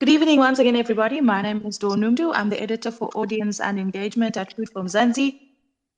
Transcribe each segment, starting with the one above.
Good evening once again, everybody. My name is Dawn Numdu. I'm the editor for audience and engagement at Food from Zanzi.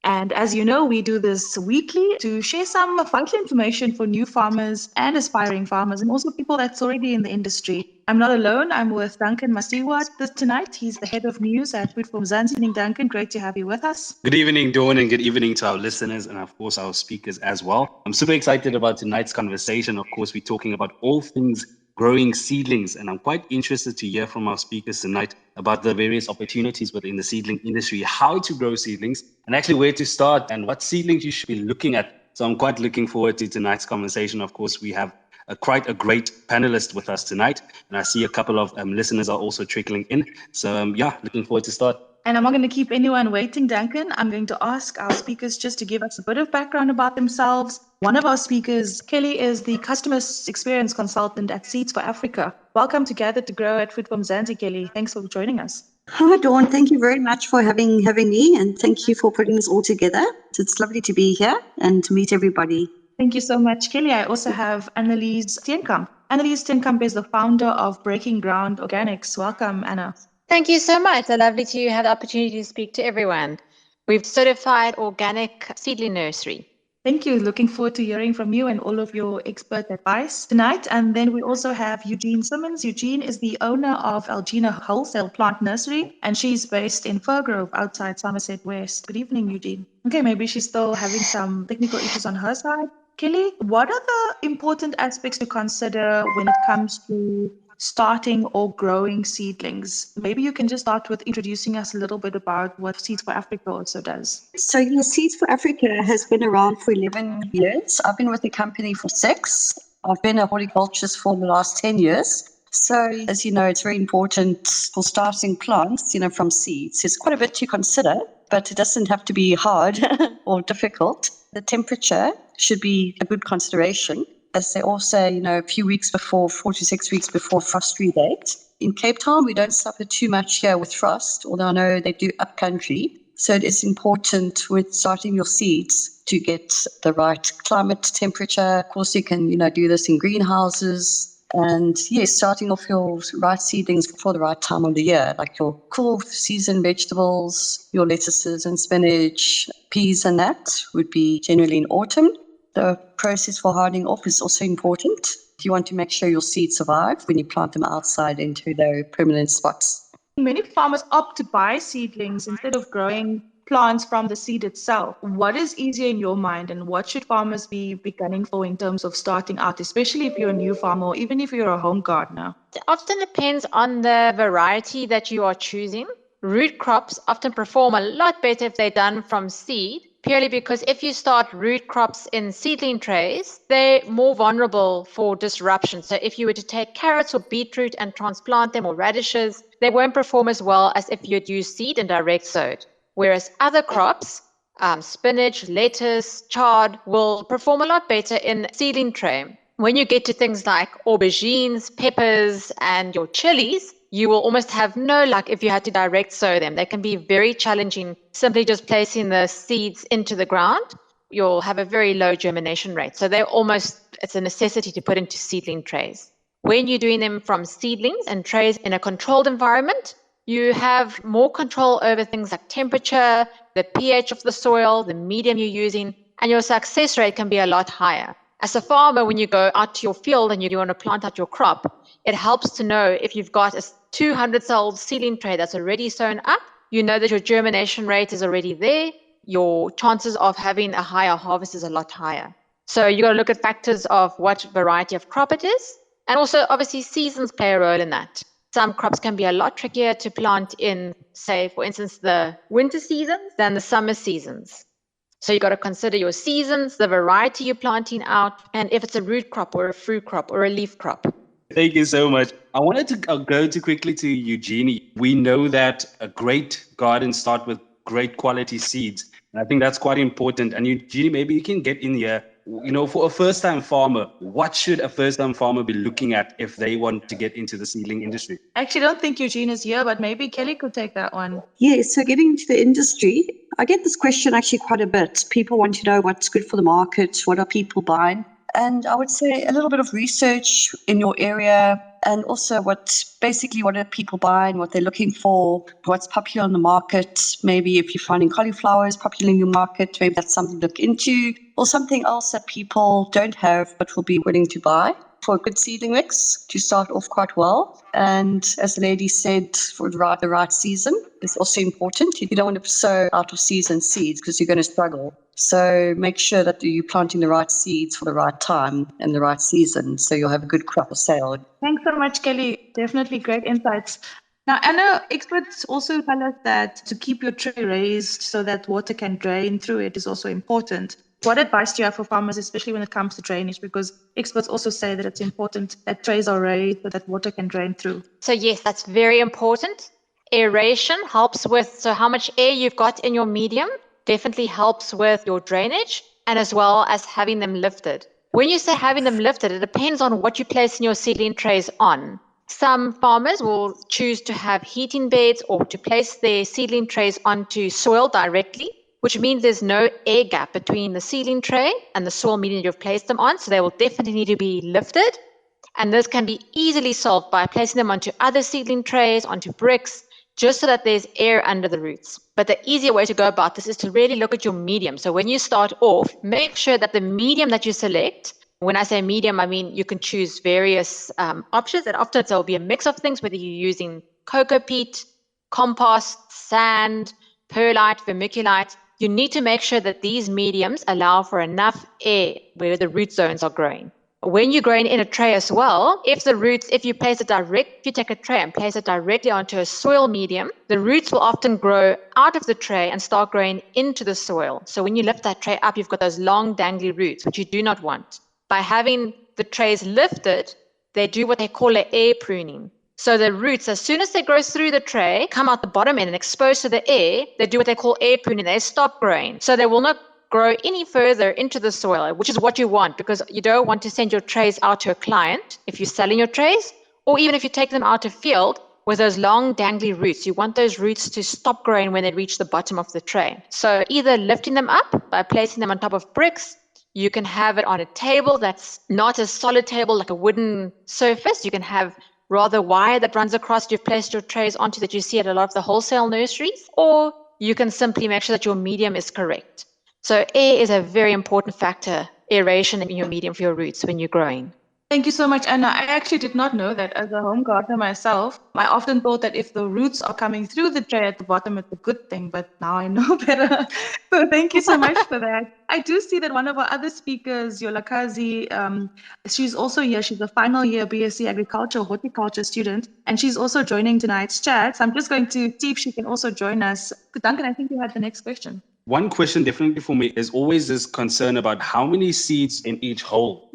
And as you know, we do this weekly to share some vital information for new farmers and aspiring farmers, and also people that's already in the industry. I'm not alone. I'm with Duncan Masiwa tonight. He's the head of news at Food from Zanzi. Good evening, Duncan. Great to have you with us. Good evening, Dawn, and good evening to our listeners and, of course, our speakers as well. I'm super excited about tonight's conversation. Of course, we're talking about all things growing seedlings, and I'm quite interested to hear from our speakers tonight about the various opportunities within the seedling industry, how to grow seedlings, and actually where to start and what seedlings you should be looking at. So I'm quite looking forward to tonight's conversation. Of course, we have quite a great panelist with us tonight, and I see a couple of listeners are also trickling in. So looking forward to start. And I'm not going to keep anyone waiting, Duncan. I'm going to ask our speakers just to give us a bit of background about themselves. One of our speakers, Kelly, is the customer experience consultant at Seeds for Africa. Welcome to Gather to Grow at Food from Zanzi, Kelly. Thanks for joining us. Hi, Dawn. Thank you very much for having me, and thank you for putting this all together. It's lovely to be here and to meet everybody. Thank you so much, Kelly. I also have Annelies Steenkamp. Annelies Steenkamp is the founder of Breaking Ground Organics. Welcome, Anna. Thank you so much. It's lovely to have the opportunity to speak to everyone. We've certified organic seedling nursery. Thank you. Looking forward to hearing from you and all of your expert advice tonight. And then we also have Eugene Simmons. Eugene is the owner of Algina Wholesale Plant Nursery, and she's based in Firgrove outside Somerset West. Good evening, Eugene. Okay, maybe she's still having some technical issues on her side. Kelly, what are the important aspects to consider when it comes to starting or growing seedlings? Maybe you can just start with introducing us a little bit about what Seeds for Africa also does. So, Seeds for Africa has been around for 11 years. I've been with the company for 6. I've been a horticulturist for the last 10 years. So, as you know, it's very important for starting plants, from seeds. There's quite a bit to consider, but it doesn't have to be hard or difficult. The temperature should be a good consideration. As they all say, a few weeks before, 4 to 6 weeks before frost-free date. In Cape Town, we don't suffer too much here with frost, although I know they do upcountry. So it is important with starting your seeds to get the right climate temperature. Of course, you can, do this in greenhouses. And yes, starting off your right seedlings for the right time of the year, like your cool season vegetables, your lettuces and spinach, peas and that would be generally in autumn. The process for hardening off is also important. You want to make sure your seeds survive when you plant them outside into their permanent spots. Many farmers opt to buy seedlings instead of growing plants from the seed itself. What is easier in your mind, and what should farmers be gunning for in terms of starting out, especially if you're a new farmer or even if you're a home gardener? It often depends on the variety that you are choosing. Root crops often perform a lot better if they're done from seed, purely because if you start root crops in seedling trays, they're more vulnerable for disruption. So if you were to take carrots or beetroot and transplant them, or radishes, they won't perform as well as if you'd use seed and direct sowed. Whereas other crops, spinach, lettuce, chard, will perform a lot better in seedling tray. When you get to things like aubergines, peppers, and your chilies, you will almost have no luck if you had to direct sow them. They can be very challenging, simply just placing the seeds into the ground. You'll have a very low germination rate. So it's a necessity to put into seedling trays. When you're doing them from seedlings and trays in a controlled environment, you have more control over things like temperature, the pH of the soil, the medium you're using, and your success rate can be a lot higher. As a farmer, when you go out to your field and you want to plant out your crop, it helps to know if you've got a 200-cell seedling tray that's already sown up, you know that your germination rate is already there, your chances of having a higher harvest is a lot higher. So you got to look at factors of what variety of crop it is, and also obviously seasons play a role in that. Some crops can be a lot trickier to plant in, say, for instance, the winter seasons than the summer seasons. So you got to consider your seasons, the variety you're planting out, and if it's a root crop or a fruit crop or a leaf crop. Thank you so much. I wanted to go too quickly to Eugenie. We know that a great garden starts with great quality seeds. And I think that's quite important. And Eugenie, maybe you can get in here. For a first-time farmer, what should a first-time farmer be looking at if they want to get into the seedling industry? I actually don't think Eugene is here, but maybe Kelly could take that one. Yeah, so getting into the industry, I get this question actually quite a bit. People want to know what's good for the market, what are people buying? And I would say a little bit of research in your area, and also what are people buying, what they're looking for, what's popular in the market. Maybe if you're finding cauliflower is popular in your market, maybe that's something to look into, or something else that people don't have but will be willing to buy for a good seedling mix to start off quite well. And as the lady said, for the right season is also important. You don't want to sow out of season seeds because you're going to struggle. So make sure that you're planting the right seeds for the right time and the right season, so you'll have a good crop of sale. Thanks so much, Kelly. Definitely great insights. Now, Anna, experts also tell us that to keep your tray raised so that water can drain through it is also important. What advice do you have for farmers, especially when it comes to drainage? Because experts also say that it's important that trays are raised so that water can drain through. So yes, that's very important. Aeration helps with, so how much air you've got in your medium definitely helps with your drainage, and as well as having them lifted. When you say having them lifted, it depends on what you place in your seedling trays on. Some farmers will choose to have heating beds or to place their seedling trays onto soil directly, which means there's no air gap between the seedling tray and the soil medium you've placed them on, so they will definitely need to be lifted. And this can be easily solved by placing them onto other seedling trays, onto bricks, just so that there's air under the roots. But the easier way to go about this is to really look at your medium. So when you start off, make sure that the medium that you select, when I say medium, I mean you can choose various options, and often there will be a mix of things, whether you're using cocoa peat, compost, sand, perlite, vermiculite. You need to make sure that these mediums allow for enough air where the root zones are growing. When you're growing in a tray as well, if you take a tray and place it directly onto a soil medium, the roots will often grow out of the tray and start growing into the soil. So when you lift that tray up, you've got those long dangly roots, which you do not want. By having the trays lifted, they do what they call an air pruning. So the roots, as soon as they grow through the tray, come out the bottom end and exposed to the air, they do what they call air pruning. They stop growing. So they will not grow any further into the soil, which is what you want, because you don't want to send your trays out to a client if you're selling your trays, or even if you take them out to field with those long dangly roots. You want those roots to stop growing when they reach the bottom of the tray. So either lifting them up by placing them on top of bricks, you can have it on a table that's not a solid table like a wooden surface. You can have rather wire that runs across you've placed your trays onto that you see at a lot of the wholesale nurseries, or you can simply make sure that your medium is correct. So air is a very important factor, aeration in your medium for your roots when you're growing. Thank you so much, Anna. I actually did not know that. As a home gardener myself, I often thought that if the roots are coming through the tray at the bottom, it's a good thing, but now I know better. So thank you so much for that. I do see that one of our other speakers, Yolakazi, she's also here. She's a final year BSc Agriculture Horticulture student, and she's also joining tonight's chat. So I'm just going to see if she can also join us. Duncan, I think you had the next question. One question definitely for me is always this concern about how many seeds in each hole.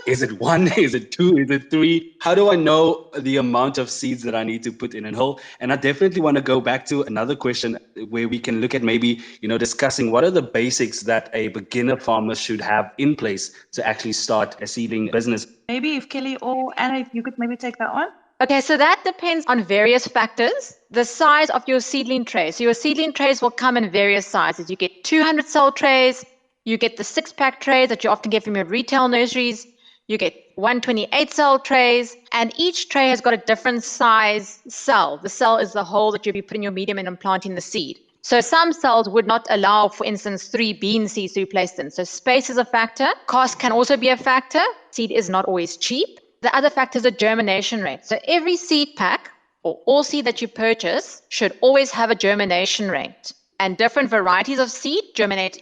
Is it one? Is it two? Is it three? How do I know the amount of seeds that I need to put in a hole? And I definitely want to go back to another question where we can look at maybe, discussing what are the basics that a beginner farmer should have in place to actually start a seedling business. Maybe if Kelly or Anna, if you could maybe take that one. Okay, so that depends on various factors. The size of your seedling tray. So your seedling trays will come in various sizes. You get 200 cell trays, you get the 6-pack trays that you often get from your retail nurseries, you get 128 cell trays, and each tray has got a different size cell. The cell is the hole that you'll be putting your medium in and planting the seed. So some cells would not allow, for instance, 3 bean seeds to be placed in. So space is a factor. Cost can also be a factor. Seed is not always cheap. The other factor is the germination rate. So every seed pack or all seed that you purchase should always have a germination rate. And different varieties of seed germinate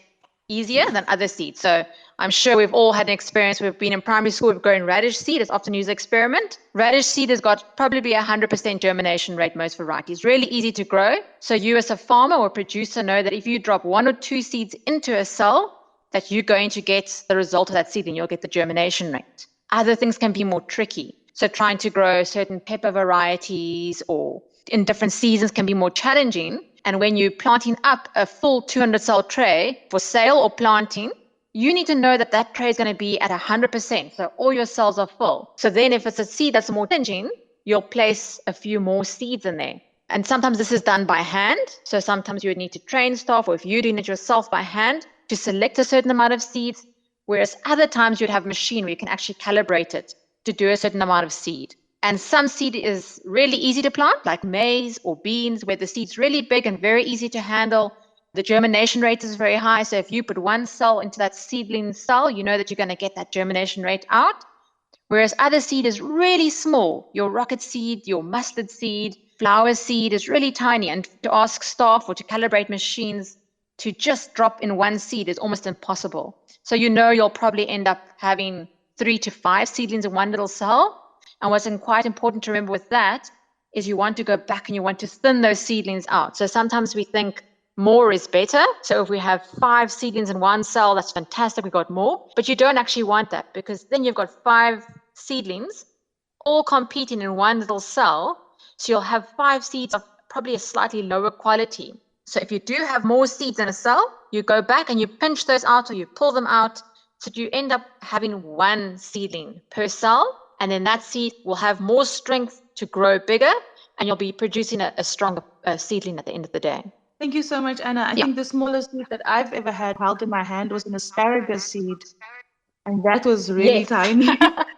easier than other seeds. So I'm sure we've all had an experience. We've been in primary school, we've grown radish seed. It's often used as an experiment. Radish seed has got probably 100% germination rate, most varieties. Really easy to grow. So you as a farmer or producer know that if you drop 1 or 2 seeds into a cell, that you're going to get the result of that seed and you'll get the germination rate. Other things can be more tricky. So trying to grow certain pepper varieties or in different seasons can be more challenging. And when you're planting up a full 200 cell tray for sale or planting, you need to know that that tray is going to be at 100%. So all your cells are full. So then if it's a seed that's more challenging, you'll place a few more seeds in there. And sometimes this is done by hand. So sometimes you would need to train staff, or if you're doing it yourself by hand, to select a certain amount of seeds, Whereas other times you'd have a machine where you can actually calibrate it to do a certain amount of seed. And some seed is really easy to plant, like maize or beans, where the seed's really big and very easy to handle. The germination rate is very high. So if you put one cell into that seedling cell, you know that you're going to get that germination rate out. Whereas other seed is really small. Your rocket seed, your mustard seed, flower seed is really tiny. And to ask staff or to calibrate machines to just drop in one seed is almost impossible. So you know you'll probably end up having 3 to 5 seedlings in one little cell. And what's quite important to remember with that is you want to go back and you want to thin those seedlings out. So sometimes we think more is better. So if we have 5 seedlings in one cell, that's fantastic, we got more. But you don't actually want that, because then you've got 5 seedlings all competing in one little cell. So you'll have 5 seeds of probably a slightly lower quality. So if you do have more seeds in a cell, you go back and you pinch those out or you pull them out. So you end up having 1 seedling per cell. And then that seed will have more strength to grow bigger, and you'll be producing a stronger seedling at the end of the day. Thank you so much, Anna. I think the smallest seed that I've ever had held in my hand was an asparagus seed. And that was really tiny.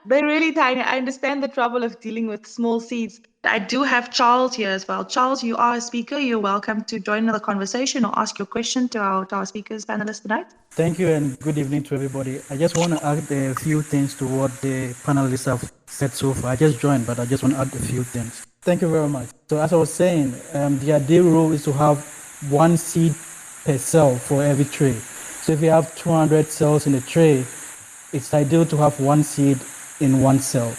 They're really tiny. I understand the trouble of dealing with small seeds. I do have Charles here as well. Charles, you are a speaker. You're welcome to join the conversation or ask your question to our speakers, panelists tonight. Thank you and good evening to everybody. I just want to add a few things to what the panelists have said so far. I just joined, but I just want to add a few things. Thank you very much. So as I was saying, the ideal rule is to have 1 seed per cell for every tray. So if you have 200 cells in a tray, it's ideal to have 1 seed in 1 cell.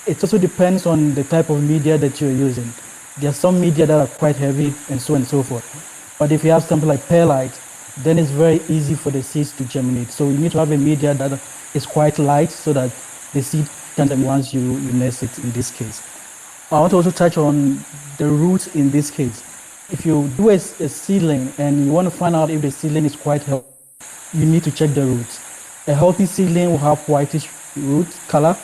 It also depends on the type of media that you're using. There are some media that are quite heavy and so on and so forth. But if you have something like perlite, then it's very easy for the seeds to germinate. So you need to have a media that is quite light so that the seed can germinate once you nest it in this case. I want to also touch on the roots in this case. If you do a seedling and you want to find out if the seedling is quite healthy, you need to check the roots. A healthy seedling will have whitish root color,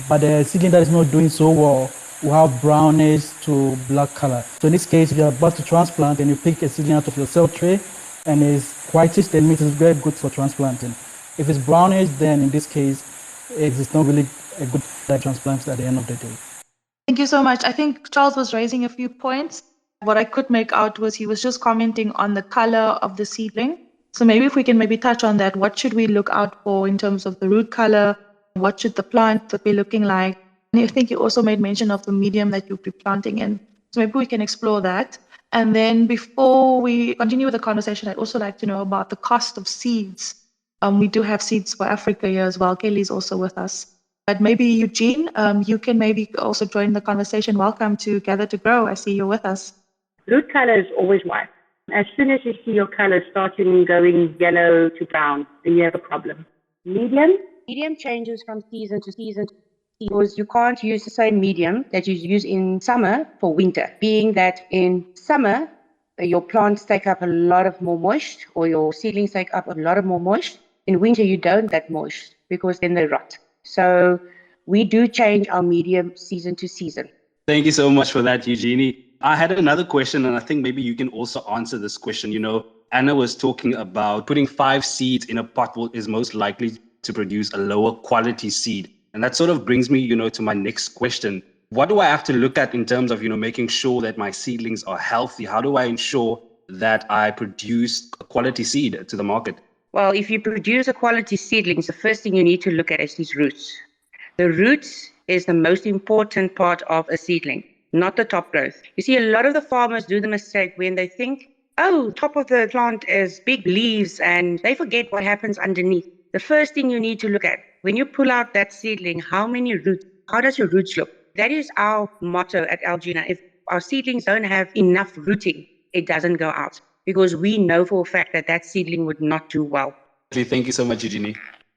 but a seedling that is not doing so well will have brownish to black color. So in this case, if you're about to transplant and you pick a seedling out of your cell tray and it's whitish, then it is very good for transplanting. If it's brownish, then in this case, it's not really a good transplant at the end of the day. Thank you so much. I think Charles was raising a few points. What I could make out was he was just commenting on the color of the seedling. So maybe if we can touch on that, what should we look out for in terms of the root color? What should the plant be looking like? And I think you also made mention of the medium that you'll be planting in. So maybe we can explore that. And then before we continue with the conversation, I'd also like to know about the cost of seeds. We do have seeds for Africa here as well. Kelly's also with us. But maybe Eugene, you can maybe also join the conversation. Welcome to Gather to Grow. I see you're with us. Root color is always white. As soon as you see your color starting going yellow to brown, then you have a problem. Medium changes from season to season because you can't use the same medium that you use in summer for winter, being that in summer your plants take up a lot of more moisture, or your seedlings take up a lot of more moisture. In winter you don't that moist because then they rot. So we do change our medium season to season. Thank you so much for that, Eugenie. I had another question, and I think maybe you can also answer this question. You know, Anna was talking about putting 5 seeds in a pot is most likely to produce a lower quality seed. And that sort of brings me, to my next question. What do I have to look at in terms of, making sure that my seedlings are healthy? How do I ensure that I produce a quality seed to the market? Well, if you produce a quality seedlings, the first thing you need to look at is these roots. The roots is the most important part of a seedling, not the top growth. You see, a lot of the farmers do the mistake when they think, top of the plant is big leaves, and they forget what happens underneath. The first thing you need to look at, when you pull out that seedling, how many roots, how does your roots look? That is our motto at Algina. If our seedlings don't have enough rooting, it doesn't go out, because we know for a fact that seedling would not do well. Thank you so much, Eugenie.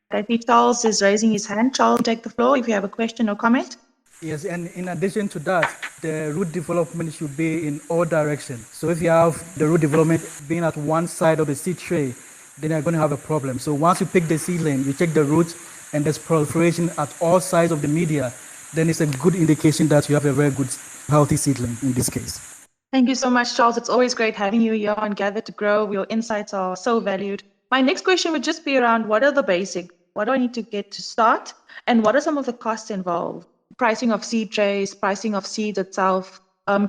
I think Charles is raising his hand. Charles, take the floor if you have a question or comment. Yes, and in addition to that, the root development should be in all directions. So if you have the root development being at one side of the seed tray, then you're going to have a problem. So once you pick the seedling, you check the roots, and there's proliferation at all sides of the media, then it's a good indication that you have a very good, healthy seedling in this case. Thank you so much, Charles. It's always great having you here on Gather to Grow. Your insights are so valued. My next question would just be around what are the basics? What do I need to get to start? And what are some of the costs involved? Pricing of seed trays, pricing of seed itself.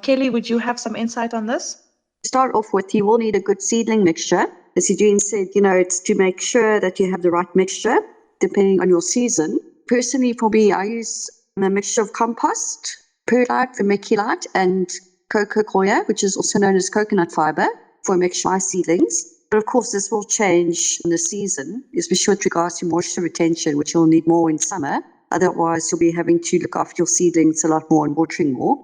Kelly, would you have some insight on this? To start off with, you will need a good seedling mixture. As Eugene said, it's to make sure that you have the right mixture, depending on your season. Personally, for me, I use a mixture of compost, perlite, vermiculite, and coco coir, which is also known as coconut fiber, for a mixture of my seedlings. But of course, this will change in the season, especially with regards to moisture retention, which you'll need more in summer. Otherwise, you'll be having to look after your seedlings a lot more and watering more.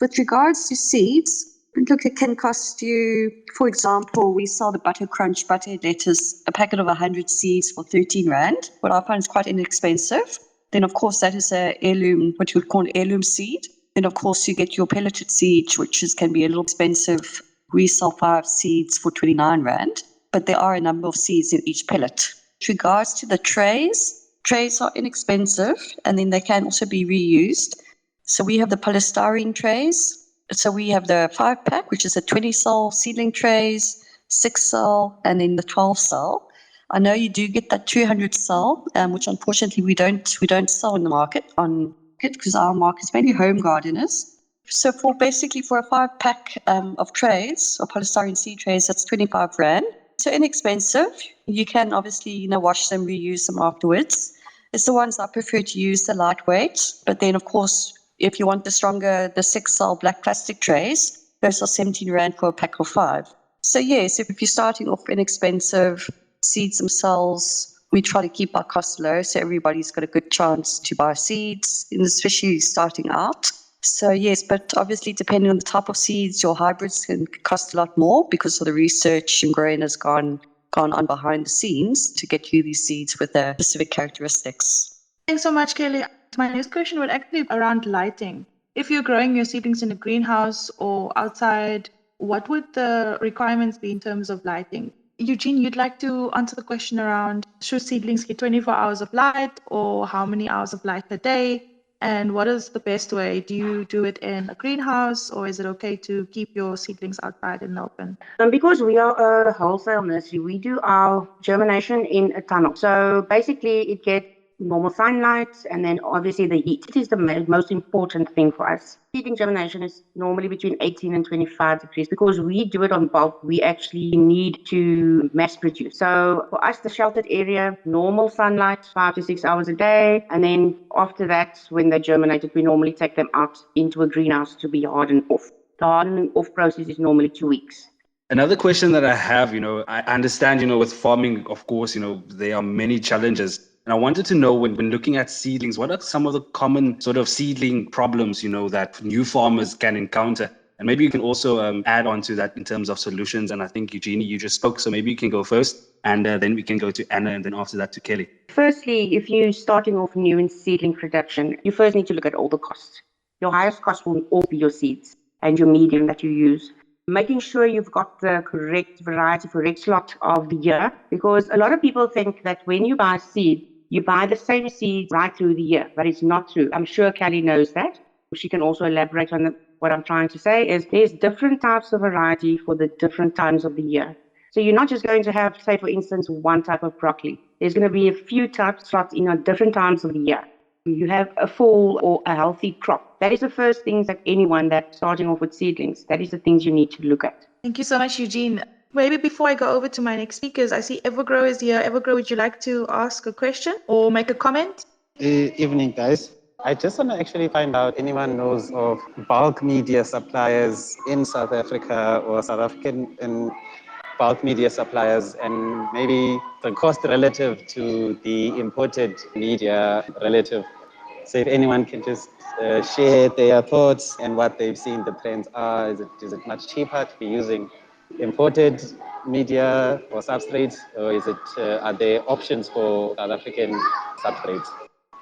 With regards to seeds, look, it can cost you, for example, we sell the Butter Crunch butterhead lettuce, a packet of 100 seeds for 13 Rand. What I find is quite inexpensive. Then, of course, that is a heirloom, what you would call an heirloom seed. Then, of course, you get your pelleted seeds, which can be a little expensive. We sell 5 seeds for 29 Rand, but there are a number of seeds in each pellet. With regards to the trays are inexpensive, and then they can also be reused. So we have the polystyrene trays. So we have the 5-pack, which is a 20-cell seedling trays, 6-cell, and then the 12-cell. I know you do get that 200-cell, which unfortunately we don't sell in the market because our market is mainly home gardeners. So for a 5-pack of trays or polystyrene seed trays, that's 25 Rand. So inexpensive. You can obviously wash them, reuse them afterwards. It's the ones I prefer to use, the lightweight. But then of course, if you want the stronger, the 6-cell black plastic trays, those are 17 Rand for a pack of 5. So yes, if you're starting off inexpensive, seeds themselves, we try to keep our costs low so everybody's got a good chance to buy seeds, especially starting out. So yes, but obviously depending on the type of seeds, your hybrids can cost a lot more because of the research and growing has gone on behind the scenes to get you these seeds with their specific characteristics. Thanks so much, Kelly. My next question would actually be around lighting. If you're growing your seedlings in a greenhouse or outside, what would the requirements be in terms of lighting? Eugene, you'd like to answer the question around should seedlings get 24 hours of light or how many hours of light per day? And what is the best way? Do you do it in a greenhouse or is it okay to keep your seedlings outside in the open? Because we are a wholesale nursery, we do our germination in a tunnel. So basically it gets normal sunlight and then obviously the heat. It is the most important thing for us. Seedling germination is normally between 18 and 25 degrees because we do it on bulk. We actually need to mass produce. So for us, the sheltered area, normal sunlight, 5 to 6 hours a day. And then after that, when they're germinated, we normally take them out into a greenhouse to be hardened off. The hardening off process is normally 2 weeks. Another question that I have, I understand, with farming, of course, there are many challenges. And I wanted to know when looking at seedlings, what are some of the common sort of seedling problems, that new farmers can encounter? And maybe you can also add on to that in terms of solutions. And I think, Eugenie, you just spoke, so maybe you can go first and then we can go to Anna and then after that to Kelly. Firstly, if you're starting off new in seedling production, you first need to look at all the costs. Your highest cost will all be your seeds and your medium that you use. Making sure you've got the correct variety, correct slot of the year, because a lot of people think that when you buy seed, you buy the same seeds right through the year, but it's not true. I'm sure Kelly knows that. She can also elaborate on what I'm trying to say is there's different types of variety for the different times of the year. So you're not just going to have, say, for instance, one type of broccoli. There's going to be a few types slots in different times of the year. You have a full or a healthy crop. That is the first things that anyone that's starting off with seedlings, that is the things you need to look at. Thank you so much, Eugene. Maybe before I go over to my next speakers, I see Evergrow is here. Evergrow, would you like to ask a question or make a comment? Evening, guys. I just want to actually find out anyone knows of bulk media suppliers in South Africa or South African and bulk media suppliers, and maybe the cost relative to the imported media relative. So if anyone can just share their thoughts and what they've seen the trends are. Is it much cheaper to be using imported media or substrates, or is it are there options for South African substrates?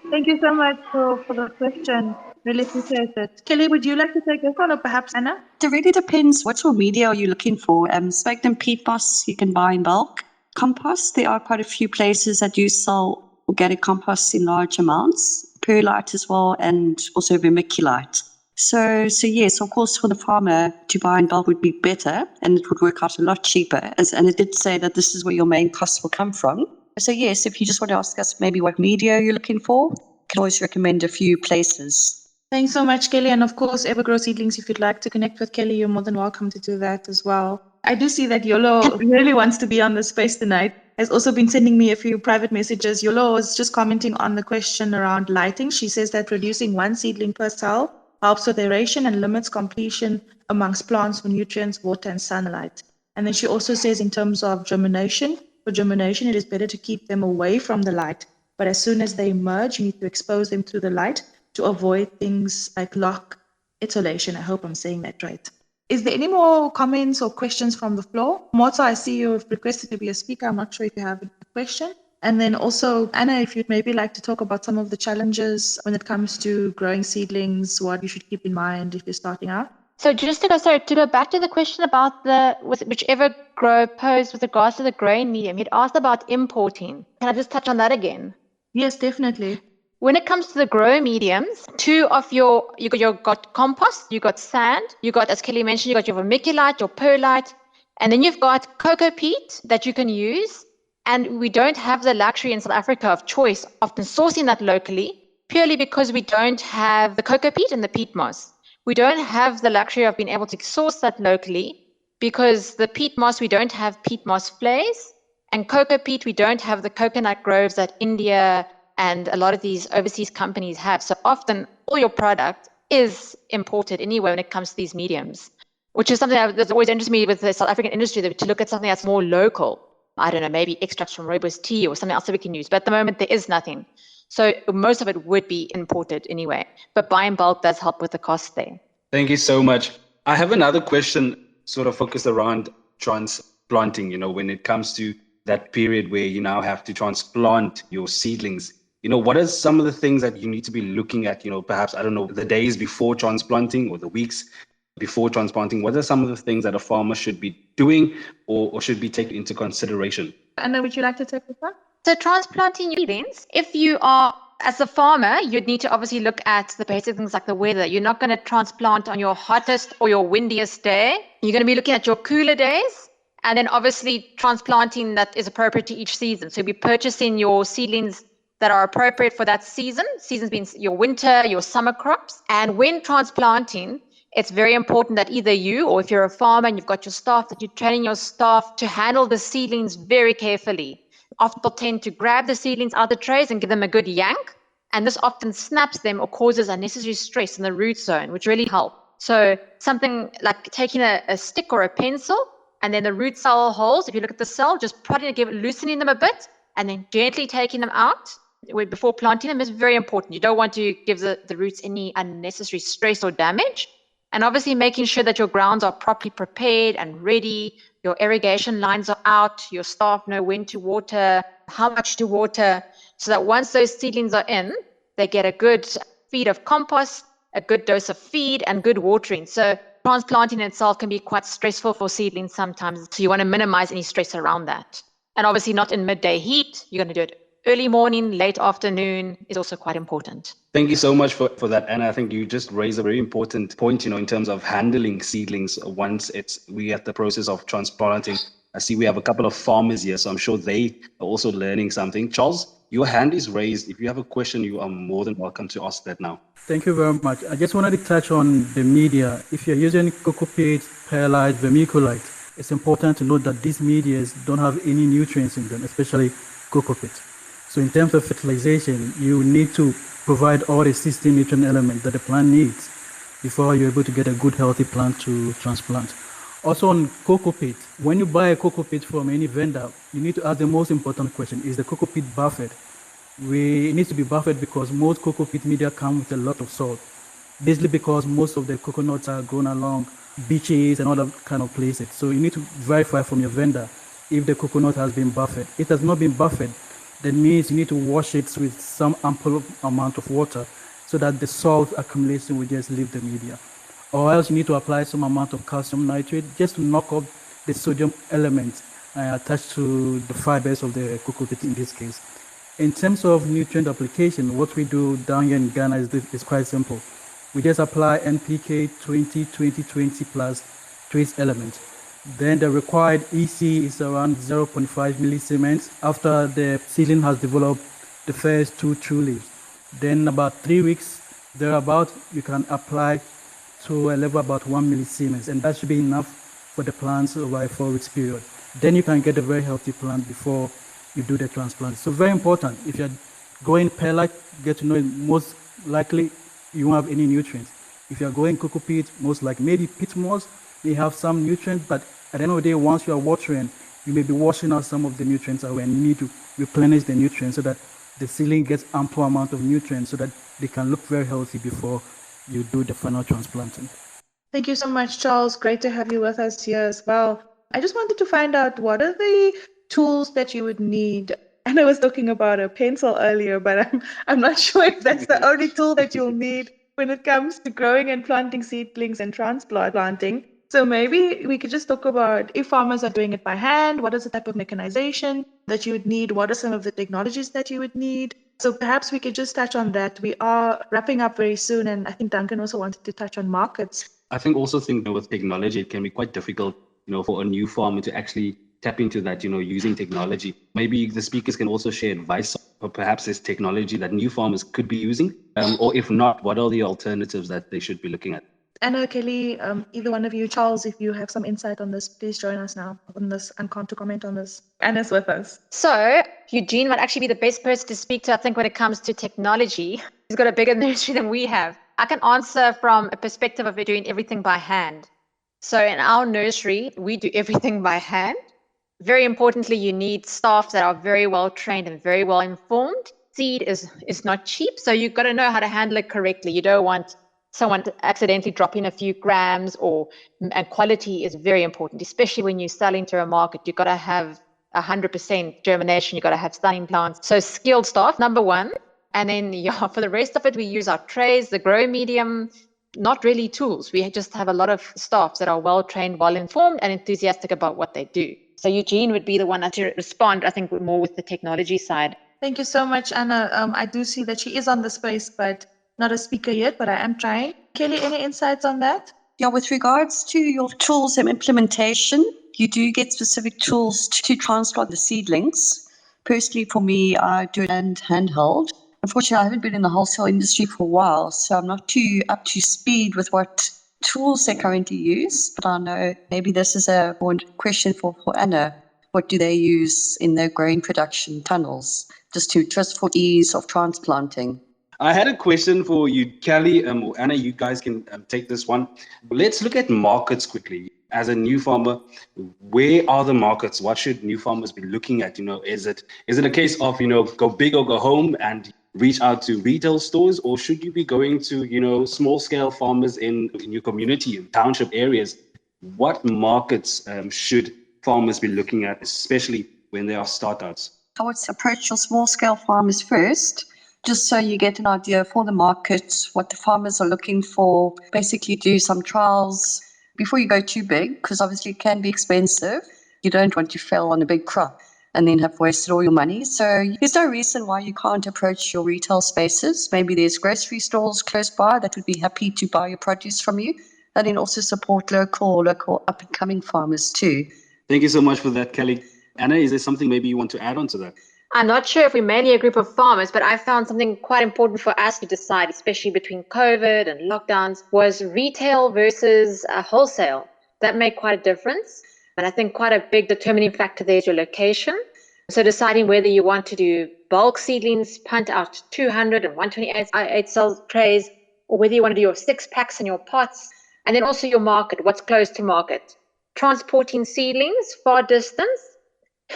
Thank you so much for the question. Really appreciate it. Kelly, would you like to take this one, or perhaps Anna? It really depends. What sort of media are you looking for? Sphagnum peat moss you can buy in bulk. Compost, there are quite a few places that do sell organic compost in large amounts. Perlite as well, and also vermiculite. So yes, of course, for the farmer to buy in bulk would be better, and it would work out a lot cheaper. And it did say that this is where your main costs will come from. So yes, if you just want to ask us maybe what media you're looking for, I can always recommend a few places. Thanks so much, Kelly. And of course, Evergrow Seedlings, if you'd like to connect with Kelly, you're more than welcome to do that as well. I do see that Yolo really wants to be on the space tonight. Has also been sending me a few private messages. Yolo was just commenting on the question around lighting. She says that producing one seedling per cell helps with aeration and limits competition amongst plants for nutrients, water, and sunlight. And then she also says in terms of germination, for germination, it is better to keep them away from the light. But as soon as they emerge, you need to expose them to the light to avoid things like lock ethylation. I hope I'm saying that right. Is there any more comments or questions from the floor? Mota, I see you have requested to be a speaker. I'm not sure if you have a question. And then also, Anna, if you'd maybe like to talk about some of the challenges when it comes to growing seedlings, what you should keep in mind if you're starting out. So just to go back to the question about whichever grow posed with regards to the growing medium, you'd asked about importing. Can I just touch on that again? Yes, definitely. When it comes to the grow mediums, you got compost, you got sand, you got, as Kelly mentioned, you got your vermiculite, your perlite, and then you've got cocoa peat that you can use. And we don't have the luxury in South Africa of choice, often sourcing that locally, purely because we don't have the cocoa peat and the peat moss. We don't have the luxury of being able to source that locally because the peat moss, we don't have peat moss flays, and cocoa peat, we don't have the coconut groves that India and a lot of these overseas companies have. So often all your product is imported anyway when it comes to these mediums, which is something that's always interested me with the South African industry, to look at something that's more local. I don't know, maybe extracts from rooibos tea or something else that we can use. But at the moment, there is nothing. So most of it would be imported anyway. But buy in bulk does help with the cost there. Thank you so much. I have another question sort of focused around transplanting, when it comes to that period where you now have to transplant your seedlings. What are some of the things that you need to be looking at, perhaps, I don't know, the days before transplanting or the weeks before transplanting? What are some of the things that a farmer should be doing or should be taken into consideration? Anna, would you like to take this one? So transplanting your seedlings, if you are, as a farmer, you'd need to obviously look at the basic things like the weather. You're not going to transplant on your hottest or your windiest day. You're going to be looking at your cooler days. And then obviously transplanting that is appropriate to each season. So you'll be purchasing your seedlings that are appropriate for that season. Seasons being your winter, your summer crops. And when transplanting, it's very important that either you, or if you're a farmer and you've got your staff, that you're training your staff to handle the seedlings very carefully. Often people tend to grab the seedlings out of the trays and give them a good yank. And this often snaps them or causes unnecessary stress in the root zone, which really helps. So something like taking a stick or a pencil, and then the root cell holes, if you look at the cell, just loosening them a bit, and then gently taking them out before planting them is very important. You don't want to give the roots any unnecessary stress or damage. And obviously making sure that your grounds are properly prepared and ready, your irrigation lines are out, your staff know when to water, how much to water, so that once those seedlings are in, they get a good feed of compost, a good dose of feed, and good watering. So transplanting itself can be quite stressful for seedlings sometimes, so you want to minimize any stress around that. And obviously not in midday heat. You're going to do it early morning, late afternoon is also quite important. Thank you so much for that, Anna. I think you just raised a very important point, in terms of handling seedlings once we at the process of transplanting. I see we have a couple of farmers here, so I'm sure they are also learning something. Charles, your hand is raised. If you have a question, you are more than welcome to ask that now. Thank you very much. I just wanted to touch on the media. If you're using cocoa peat, perlite, vermiculite, it's important to note that these medias don't have any nutrients in them, especially cocoa peat. So in terms of fertilization, you need to provide all the 16 nutrient elements that the plant needs before you're able to get a good, healthy plant to transplant. Also on cocoa peat, when you buy a cocoa peat from any vendor, you need to ask the most important question: is the cocoa peat buffered? It needs to be buffered because most cocoa peat media come with a lot of salt. Basically because most of the coconuts are grown along beaches and other kind of places. So you need to verify from your vendor if the coconut has been buffered. If it has not been buffered, that means you need to wash it with some ample amount of water so that the salt accumulation will just leave the media. Or else you need to apply some amount of calcium nitrate just to knock off the sodium element attached to the fibers of the cocoa peat in this case. In terms of nutrient application, what we do down here in Ghana is quite simple. we just apply NPK 20-20-20 plus trace element. Then the required EC is around 0.5 millisiemens after the seedling has developed the first 2 true leaves. Then about 3 weeks thereabout, you can apply to a level about 1 millisiemens, and that should be enough for the plants over a 4 weeks period. Then you can get a very healthy plant before you do the transplant. So very important. If you're going perlite, get to know it, most likely you won't have any nutrients. If you're going cocoa peat, most likely maybe peat moss may have some nutrients, but at the end of the day, once you are watering, you may be washing out some of the nutrients away, and you need to replenish the nutrients so that the seedling gets ample amount of nutrients so that they can look very healthy before you do the final transplanting. Thank you so much, Charles. Great to have you with us here as well. I just wanted to find out, what are the tools that you would need? And I was talking about a pencil earlier, but I'm not sure if that's the only tool that you'll need when it comes to growing and planting seedlings and transplanting. So maybe we could just talk about, if farmers are doing it by hand, what is the type of mechanization that you would need? What are some of the technologies that you would need? So perhaps we could just touch on that. We are wrapping up very soon, and I think Duncan also wanted to touch on markets. I think also with technology, it can be quite difficult, for a new farmer to actually tap into that, using technology. Maybe the speakers can also share advice, or perhaps there's technology that new farmers could be using, or if not, what are the alternatives that they should be looking at? Anna, Kelly, either one of you, Charles, if you have some insight on this, please join us now on this and to comment on this. Anna's with us. So Eugene might actually be the best person to speak to, I think, when it comes to technology. He's got a bigger nursery than we have. I can answer from a perspective of doing everything by hand. So in our nursery, we do everything by hand. Very importantly, you need staff that are very well trained and very well informed. Seed is not cheap, so you've got to know how to handle it correctly. You don't want someone to accidentally drop in a few grams, and quality is very important, especially when you're selling to a market. You've got to have 100% germination. You've got to have stunning plants. So skilled staff, number one. And then for the rest of it, we use our trays, the grow medium, not really tools. We just have a lot of staff that are well trained, well informed, and enthusiastic about what they do. So Eugene would be the one to respond, I think, more with the technology side. Thank you so much, Anna. I do see that she is on the space, but not a speaker yet, but I am trying. Kelly, any insights on that? Yeah, with regards to your tools and implementation, you do get specific tools to transplant the seedlings. Personally, for me, I do it handheld. Unfortunately, I haven't been in the wholesale industry for a while, so I'm not too up to speed with what tools they currently use. But I know maybe this is a question for Anna. What do they use in their grain production tunnels, just for ease of transplanting? I had a question for you, Kelly, or Anna. You guys can take this one. Let's look at markets quickly. As a new farmer, where are the markets? What should new farmers be looking at? Is it a case of, go big or go home and reach out to retail stores, or should you be going to, small scale farmers in your community, in township areas? What markets should farmers be looking at, especially when they are startups? I would approach your small scale farmers first, just so you get an idea for the market, what the farmers are looking for. Basically do some trials before you go too big, because obviously it can be expensive. You don't want to fail on a big crop and then have wasted all your money. So there's no reason why you can't approach your retail spaces. Maybe there's grocery stores close by that would be happy to buy your produce from you, and then also support local up and coming farmers too. Thank you so much for that, Kelly. Anna, is there something maybe you want to add on to that? I'm not sure if we're mainly a group of farmers, but I found something quite important for us to decide, especially between COVID and lockdowns, was retail versus wholesale. That made quite a difference. And I think quite a big determining factor there is your location. So deciding whether you want to do bulk seedlings, punt out 200 and 128 cell trays, or whether you want to do your 6-packs and your pots, and then also your market, what's close to market. Transporting seedlings far distance,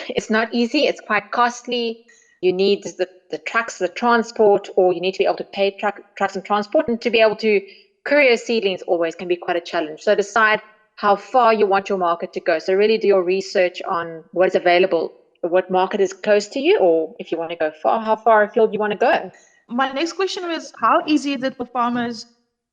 it's not easy. It's quite costly. You need the trucks, the transport, or you need to be able to pay trucks and transport. And to be able to courier seedlings always can be quite a challenge. So decide how far you want your market to go. So really do your research on what is available, what market is close to you, or if you want to go far, how far afield you want to go. My next question was, how easy is it for farmers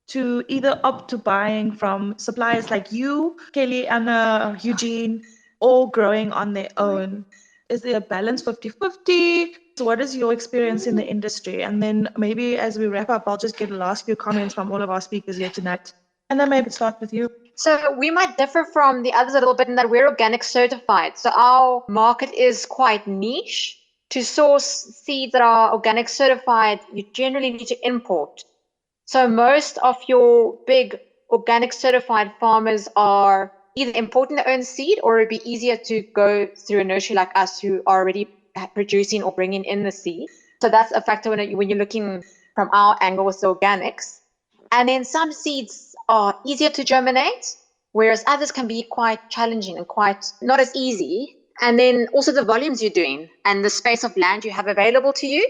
to either opt to buying from suppliers like you, Kelly, Anna, Eugene, or growing on their own? Is there a balance 50-50? So what is your experience in the industry? And then maybe as we wrap up, I'll just get the last few comments from all of our speakers here tonight. And then maybe start with you. So we might differ from the others a little bit in that we're organic certified. So our market is quite niche. To source seeds that are organic certified, you generally need to import. So most of your big organic certified farmers are either importing their own seed, or it'd be easier to go through a nursery like us who are already producing or bringing in the seed. So that's a factor when you're looking from our angle with the organics. And then some seeds are easier to germinate, whereas others can be quite challenging and quite not as easy. And then also the volumes you're doing and the space of land you have available to you.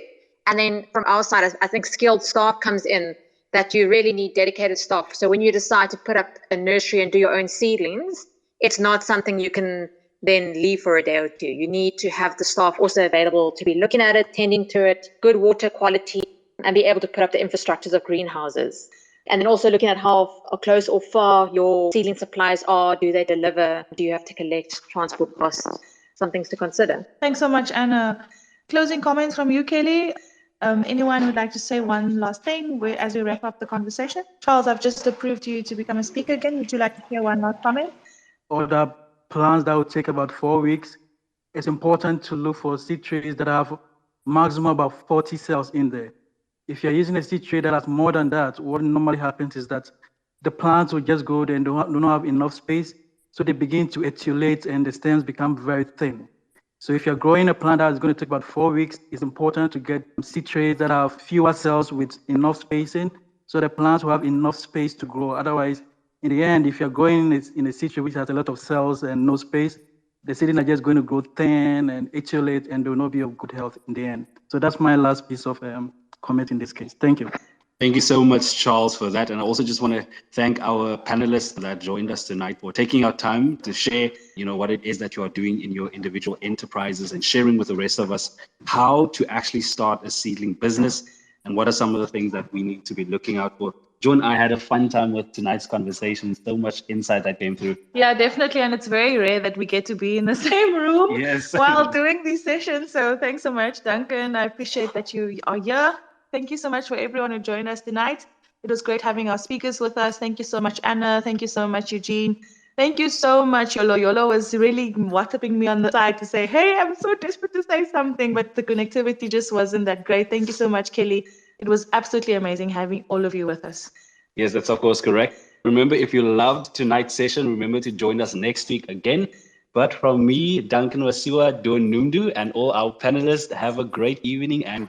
And then from our side, I think skilled staff comes in, that you really need dedicated staff. So when you decide to put up a nursery and do your own seedlings, it's not something you can then leave for a day or two. You need to have the staff also available to be looking at it, tending to it, good water quality, and be able to put up the infrastructures of greenhouses. And then also looking at how close or far your seedling supplies are. Do they deliver? Do you have to collect transport costs? Some things to consider. Thanks so much, Anna. Closing comments from you, Kelly? Anyone would like to say one last thing as we wrap up the conversation? Charles, I've just approved you to become a speaker again. Would you like to share one last comment? Or the plants that will take about 4 weeks, it's important to look for seed trays that have maximum about 40 cells in there. If you're using a seed tray that has more than that, what normally happens is that the plants will just go there and do not have enough space, so they begin to etiolate and the stems become very thin. So if you're growing a plant that is going to take about 4 weeks, it's important to get seed trays that have fewer cells with enough spacing, so the plants will have enough space to grow. Otherwise, in the end, if you're growing in a seed tray which has a lot of cells and no space, the seedlings are just going to grow thin and etiolate and they will not be of good health in the end. So that's my last piece of comment in this case. Thank you. Thank you so much, Charles, for that. And I also just want to thank our panelists that joined us tonight for taking our time to share, what it is that you are doing in your individual enterprises and sharing with the rest of us how to actually start a seedling business and what are some of the things that we need to be looking out for. John, I had a fun time with tonight's conversation. So much insight that came through. Yeah, definitely. And it's very rare that we get to be in the same room while doing these sessions. So thanks so much, Duncan. I appreciate that you are here. Thank you so much for everyone who joined us tonight. It was great having our speakers with us. Thank you so much, Anna. Thank you so much, Eugene. Thank you so much, Yolo. Yolo was really WhatsApping me on the side to say, hey, I'm so desperate to say something, but the connectivity just wasn't that great. Thank you so much, Kelly. It was absolutely amazing having all of you with us. Yes, that's of course correct. Remember, if you loved tonight's session, remember to join us next week again. But from me, Duncan Wasiwa, Don Nundu, and all our panelists, have a great evening and